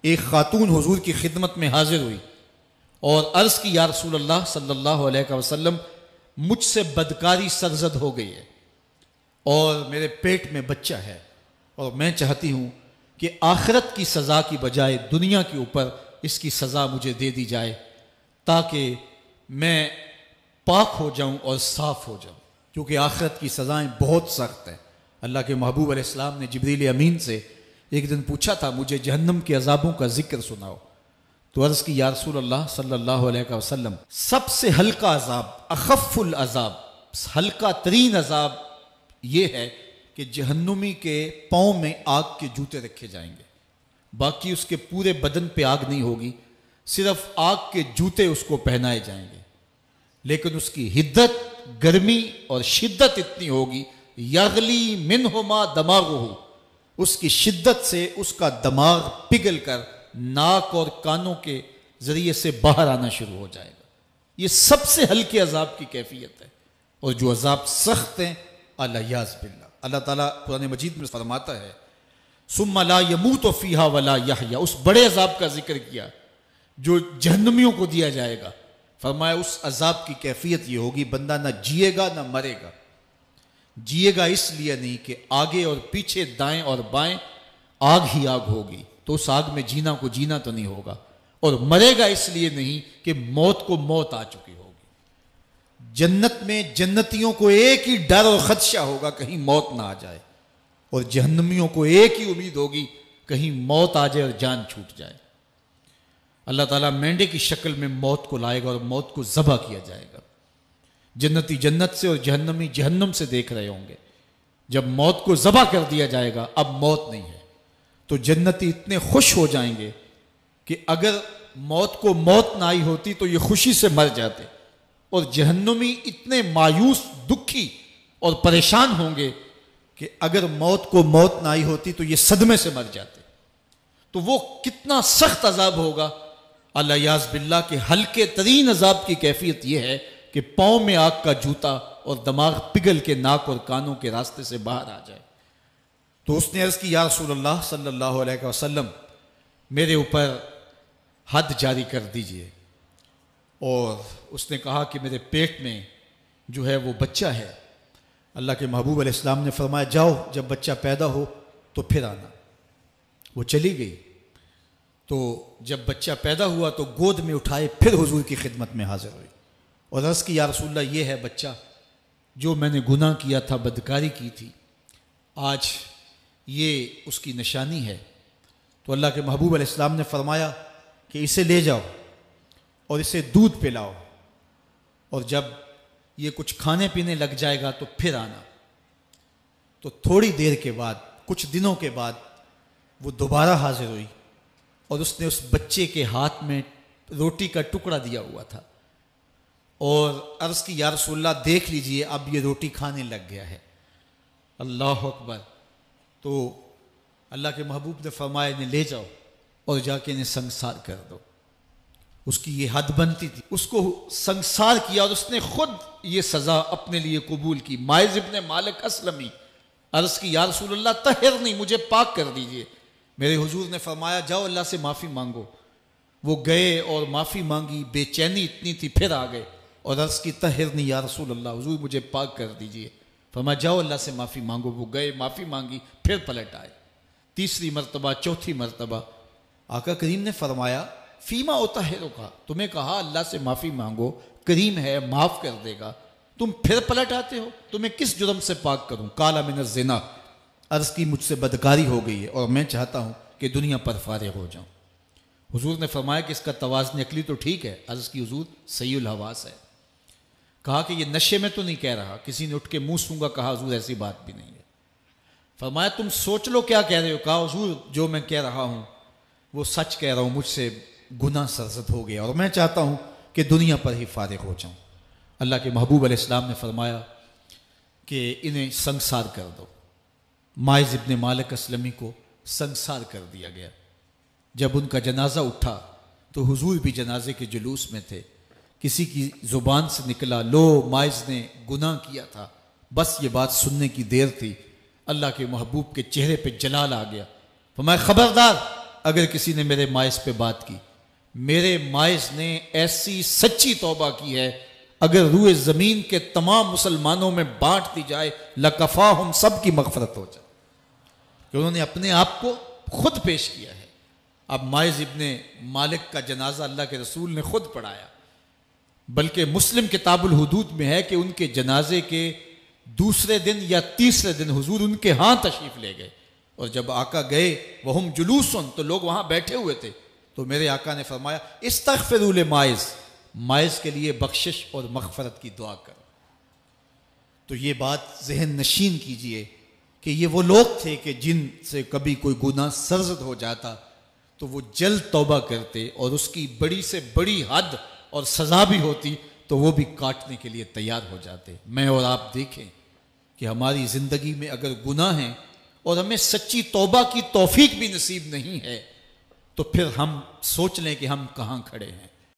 ایک خاتون حضور کی خدمت میں حاضر ہوئی اور عرض کی یا رسول اللہ صلی اللہ علیہ وسلم مجھ سے بدکاری سرزد ہو گئی ہے اور میرے پیٹ میں بچہ ہے اور میں چاہتی ہوں کہ آخرت کی سزا کی بجائے دنیا کے اوپر اس کی سزا مجھے دے دی جائے تاکہ میں پاک ہو جاؤں اور صاف ہو جاؤں، کیونکہ آخرت کی سزائیں بہت سخت ہیں۔ اللہ کے محبوب علیہ السلام نے جبریل امین سے ایک دن پوچھا تھا مجھے جہنم کے عذابوں کا ذکر سناؤ، تو عرض کی یا رسول اللہ صلی اللہ علیہ وسلم سب سے ہلکا عذاب، اخف العذاب، ہلکا ترین عذاب یہ ہے کہ جہنمی کے پاؤں میں آگ کے جوتے رکھے جائیں گے، باقی اس کے پورے بدن پہ آگ نہیں ہوگی، صرف آگ کے جوتے اس کو پہنائے جائیں گے، لیکن اس کی حدت، گرمی اور شدت اتنی ہوگی یغلی منہما دماغہ، اس کی شدت سے اس کا دماغ پگھل کر ناک اور کانوں کے ذریعے سے باہر آنا شروع ہو جائے گا۔ یہ سب سے ہلکے عذاب کی کیفیت ہے، اور جو عذاب سخت ہیں الیاذ باللہ، اللہ تعالیٰ قرآن مجید میں فرماتا ہے ثم لا يموت فیہا ولا یحیا، اس بڑے عذاب کا ذکر کیا جو جہنمیوں کو دیا جائے گا، فرمایا اس عذاب کی کیفیت یہ ہوگی بندہ نہ جیے گا نہ مرے گا۔ جیے گا اس لیے نہیں کہ آگے اور پیچھے دائیں اور بائیں آگ ہی آگ ہوگی، تو اس آگ میں جینا کو جینا تو نہیں ہوگا، اور مرے گا اس لیے نہیں کہ موت کو موت آ چکی ہوگی۔ جنت میں جنتیوں کو ایک ہی ڈر اور خدشہ ہوگا کہیں موت نہ آ جائے، اور جہنمیوں کو ایک ہی امید ہوگی کہیں موت آ جائے اور جان چھوٹ جائے۔ اللہ تعالیٰ مینڈے کی شکل میں موت کو لائے گا اور موت کو ذبح کیا جائے گا۔ جنتی جنت سے اور جہنمی جہنم سے دیکھ رہے ہوں گے، جب موت کو ذبح کر دیا جائے گا اب موت نہیں ہے، تو جنتی اتنے خوش ہو جائیں گے کہ اگر موت کو موت نہ آئی ہوتی تو یہ خوشی سے مر جاتے، اور جہنمی اتنے مایوس، دکھی اور پریشان ہوں گے کہ اگر موت کو موت نہ آئی ہوتی تو یہ صدمے سے مر جاتے۔ تو وہ کتنا سخت عذاب ہوگا الیاذ باللہ کہ ہلکے ترین عذاب کی کیفیت یہ ہے کہ پاؤں میں آگ کا جوتا اور دماغ پگھل کے ناک اور کانوں کے راستے سے باہر آ جائے۔ تو اس نے عرض کی یا رسول اللہ صلی اللہ علیہ وسلم میرے اوپر حد جاری کر دیجئے، اور اس نے کہا کہ میرے پیٹ میں جو ہے وہ بچہ ہے۔ اللہ کے محبوب علیہ السلام نے فرمایا جاؤ جب بچہ پیدا ہو تو پھر آنا۔ وہ چلی گئی، تو جب بچہ پیدا ہوا تو گود میں اٹھائے پھر حضور کی خدمت میں حاضر ہوئی اور عرض کی یا رسول اللہ یہ ہے بچہ جو میں نے گناہ کیا تھا، بدکاری کی تھی، آج یہ اس کی نشانی ہے۔ تو اللہ کے محبوب علیہ السلام نے فرمایا کہ اسے لے جاؤ اور اسے دودھ پلاؤ، اور جب یہ کچھ کھانے پینے لگ جائے گا تو پھر آنا۔ تو تھوڑی دیر کے بعد، کچھ دنوں کے بعد وہ دوبارہ حاضر ہوئی اور اس نے اس بچے کے ہاتھ میں روٹی کا ٹکڑا دیا ہوا تھا، اور عرض کی یا رسول اللہ دیکھ لیجئے اب یہ روٹی کھانے لگ گیا ہے۔ اللہ اکبر۔ تو اللہ کے محبوب نے فرمایا انہیں لے جاؤ اور جا کے انہیں سنگسار کر دو۔ اس کی یہ حد بنتی تھی، اس کو سنگسار کیا اور اس نے خود یہ سزا اپنے لیے قبول کی۔ مائز ابن مالک اسلمی عرض کی یا رسول اللہ طہرنی، مجھے پاک کر دیجئے۔ میرے حضور نے فرمایا جاؤ اللہ سے معافی مانگو۔ وہ گئے اور معافی مانگی، بے چینی اتنی تھی، پھر آ گئے اور عرض کی طہرنی یا رسول اللہ، حضور مجھے پاک کر دیجئے۔ فرمایا جاؤ اللہ سے معافی مانگو۔ وہ گئے، معافی مانگی، پھر پلٹ آئے، تیسری مرتبہ، چوتھی مرتبہ۔ آقا کریم نے فرمایا فیما اطہرک، تمہیں کہا اللہ سے معافی مانگو، کریم ہے معاف کر دے گا، تم پھر پلٹ آتے ہو، تمہیں کس جرم سے پاک کروں؟ قال من الزنا، عرض کی مجھ سے بدکاری ہو گئی ہے اور میں چاہتا ہوں کہ دنیا پر فارغ ہو جاؤں۔ حضور نے فرمایا کہ اس کا توازن عقلی تو ٹھیک ہے، عرض کی حضور صحیح الحواس ہے۔ کہا کہ یہ نشے میں تو نہیں کہہ رہا، کسی نے اٹھ کے منہ سونگا، کہا حضور ایسی بات بھی نہیں ہے۔ فرمایا تم سوچ لو کیا کہہ رہے ہو؟ کہا حضور جو میں کہہ رہا ہوں وہ سچ کہہ رہا ہوں، مجھ سے گناہ سرزد ہو گیا اور میں چاہتا ہوں کہ دنیا پر ہی فارغ ہو جاؤں۔ اللہ کے محبوب علیہ السلام نے فرمایا کہ انہیں سنگسار کر دو۔ مائز ابن مالک اسلمی کو سنگسار کر دیا گیا۔ جب ان کا جنازہ اٹھا تو حضور بھی جنازے کے جلوس میں تھے۔ کسی کی زبان سے نکلا لو مائز نے گناہ کیا تھا، بس یہ بات سننے کی دیر تھی، اللہ کے محبوب کے چہرے پہ جلال آ گیا۔ فرمایا خبردار اگر کسی نے میرے مائز پہ بات کی، میرے مائز نے ایسی سچی توبہ کی ہے اگر روئے زمین کے تمام مسلمانوں میں بانٹ دی جائے لکفاہم، سب کی مغفرت ہو جائے، کہ انہوں نے اپنے آپ کو خود پیش کیا ہے۔ اب مائز ابن مالک کا جنازہ اللہ کے رسول نے خود پڑھایا، بلکہ مسلم کتاب الحدود میں ہے کہ ان کے جنازے کے دوسرے دن یا تیسرے دن حضور ان کے ہاں تشریف لے گئے، اور جب آقا گئے وہم جلوسن، تو لوگ وہاں بیٹھے ہوئے تھے، تو میرے آقا نے فرمایا استغفروا لمائز، مائز کے لیے بخشش اور مغفرت کی دعا کرو۔ تو یہ بات ذہن نشین کیجئے کہ یہ وہ لوگ تھے کہ جن سے کبھی کوئی گناہ سرزد ہو جاتا تو وہ جلد توبہ کرتے، اور اس کی بڑی سے بڑی حد اور سزا بھی ہوتی تو وہ بھی کاٹنے کے لیے تیار ہو جاتے۔ میں اور آپ دیکھیں کہ ہماری زندگی میں اگر گناہ ہیں اور ہمیں سچی توبہ کی توفیق بھی نصیب نہیں ہے تو پھر ہم سوچ لیں کہ ہم کہاں کھڑے ہیں۔